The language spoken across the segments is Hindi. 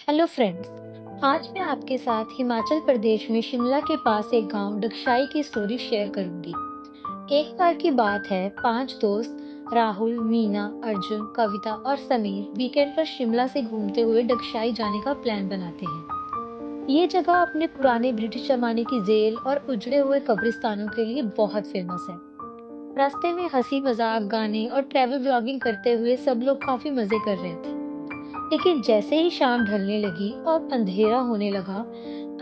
Hello friends. आज मैं आपके साथ हिमाचल प्रदेश में शिमला के पास एक गांव डगशाई की स्टोरी शेयर करूंगी। एक बार की बात है, पांच दोस्त राहुल, मीना, अर्जुन, कविता और समीर वीकेंड पर शिमला से घूमते हुए डगशाई जाने का प्लान बनाते हैं। ये जगह अपने पुराने ब्रिटिश जमाने की जेल और उजड़े हुए कब्रिस्तानों के लिए बहुत फेमस है। रास्ते में हंसी मजाक, गाने और ट्रैवल ब्लॉगिंग करते हुए सब लोग काफी मजे कर रहे थे। लेकिन जैसे ही शाम ढलने लगी और अंधेरा होने लगा,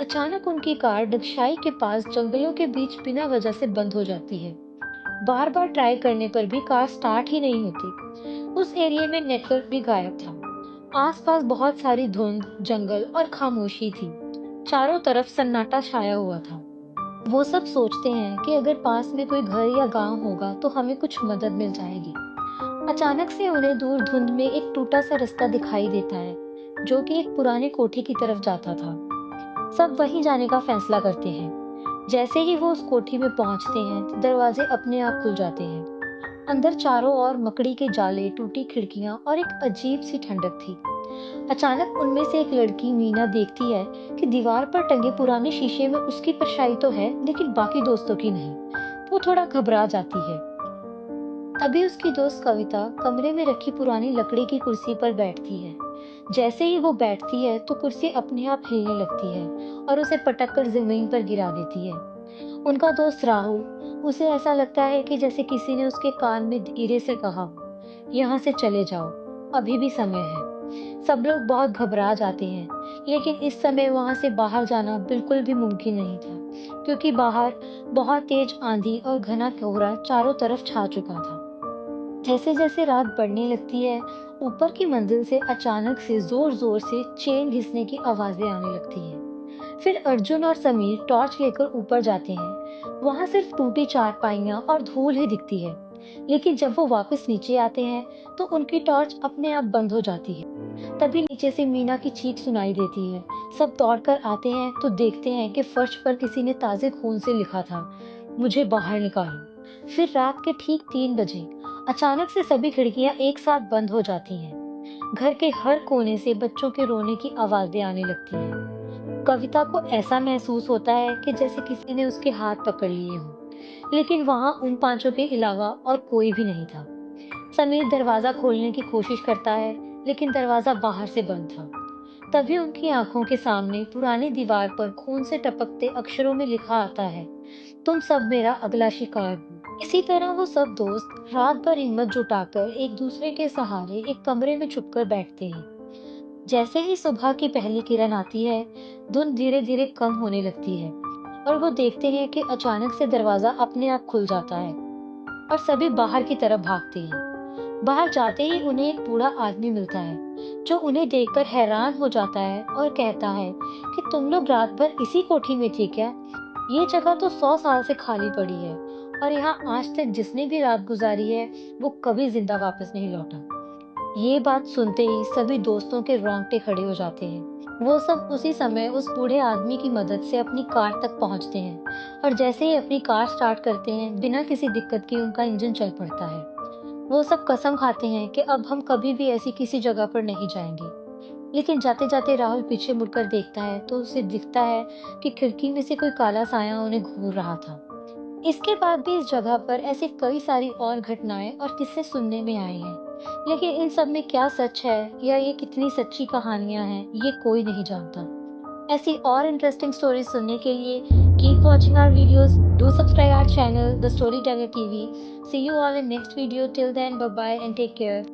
अचानक उनकी कार डगशाई के पास जंगलों के बीच बिना वजह से बंद हो जाती है। बार बार ट्राई करने पर भी कार स्टार्ट ही नहीं होती। उस एरिया में नेटवर्क भी गायब था। आसपास बहुत सारी धुंध, जंगल और खामोशी थी। चारों तरफ सन्नाटा छाया हुआ था। वो सब सोचते हैं कि अगर पास में कोई घर या गांव होगा तो हमें कुछ मदद मिल जाएगी। अचानक से उन्हें दूर धुंध में एक टूटा सा रास्ता दिखाई देता है, जो कि एक पुरानी कोठी की तरफ जाता था। सब वहीं जाने का फैसला करते हैं। जैसे ही वो उस कोठी में पहुंचते हैं, दरवाजे अपने आप खुल जाते हैं। अंदर चारों ओर मकड़ी के जाले, टूटी खिड़कियां और एक अजीब सी ठंडक थी। अचानक उनमें से एक लड़की मीना देखती है कि दीवार पर टंगे पुराने शीशे में उसकी परछाई तो है, लेकिन बाकी दोस्तों की नहीं। वो थोड़ा घबरा जाती है। तभी उसकी दोस्त कविता कमरे में रखी पुरानी लकड़ी की कुर्सी पर बैठती है। जैसे ही वो बैठती है तो कुर्सी अपने आप हिलने लगती है और उसे पटक कर जमीन पर गिरा देती है। उनका दोस्त राहुल, उसे ऐसा लगता है कि जैसे किसी ने उसके कान में धीरे से कहा, यहाँ से चले जाओ, अभी भी समय है। सब लोग बहुत घबरा जाते हैं, लेकिन इस समय वहां से बाहर जाना बिल्कुल भी मुमकिन नहीं था, क्योंकि बाहर बहुत तेज आंधी और घना कोहरा चारों तरफ छा चुका था। जैसे जैसे रात बढ़ने लगती है, ऊपर की मंजिल से अचानक से जोर जोर से चेन घिसने की आवाजें आने लगती हैं। फिर अर्जुन और समीर टॉर्च लेकर ऊपर जाते हैं। वहां सिर्फ टूटी चारपाइयां और धूल ही दिखती है। लेकिन जब वो वापस नीचे आते हैं तो उनकी टॉर्च अपने आप बंद हो जाती है। तभी नीचे से मीना की चीख सुनाई देती है। सब दौड़कर आते हैं तो देखते हैं कि फर्श पर किसी ने ताजे खून से लिखा था, मुझे बाहर निकालो। फिर रात के ठीक 3 बजे अचानक से सभी खिड़कियां एक साथ बंद हो जाती हैं। घर के हर कोने से बच्चों के रोने की आवाजें आने लगती हैं। कविता को ऐसा महसूस होता है कि जैसे किसी ने उसके हाथ पकड़ लिए हों, लेकिन वहां उन पांचों के अलावा और कोई भी नहीं था। समीर दरवाजा खोलने की कोशिश करता है, लेकिन दरवाजा बाहर से बंद था। तभी उनकी आंखों के सामने पुरानी दीवार पर खून से टपकते अक्षरों में लिखा आता है, तुम सब मेरा अगला शिकार हो। इसी तरह वो सब दोस्त रात भर हिम्मत जुटाकर एक दूसरे के सहारे एक कमरे में छुपकर बैठते हैं। जैसे ही सुबह की पहली किरण आती है, धुंध धीरे धीरे कम होने लगती है और वो देखते हैं कि अचानक से दरवाजा अपने आप खुल जाता है और सभी बाहर की तरफ भागते हैं। बाहर जाते ही उन्हें एक बूढ़ा आदमी मिलता है, जो उन्हें देखकर हैरान हो जाता है और कहता है कि तुम लोग रात भर इसी कोठी में थे क्या? ये जगह तो 100 साल से खाली पड़ी है और यहाँ आज तक जिसने भी रात गुजारी है, वो कभी जिंदा वापस नहीं लौटा। ये बात सुनते ही सभी दोस्तों के रोंगटे खड़े हो जाते हैं। वो सब उसी समय उस बूढ़े आदमी की मदद से अपनी कार तक पहुंचते हैं और जैसे ही अपनी कार स्टार्ट करते हैं, बिना किसी दिक्कत के उनका इंजन चल पड़ता है। वो सब कसम खाते हैं कि अब हम कभी भी ऐसी किसी जगह पर नहीं जाएंगे। लेकिन जाते जाते राहुल पीछे मुड़कर देखता है तो उसे दिखता है कि खिड़की में से कोई काला साया उन्हें घूर रहा था। इसके बाद भी इस जगह पर ऐसी कई सारी और घटनाएं और किस्से सुनने में आए हैं, लेकिन इन सब में क्या सच है या ये कितनी सच्ची कहानियां हैं, ये कोई नहीं जानता। ऐसी और इंटरेस्टिंग स्टोरीज सुनने के लिए keep watching our videos, do subscribe our channel the story teller TV. See you all in next video, till then bye bye and take care.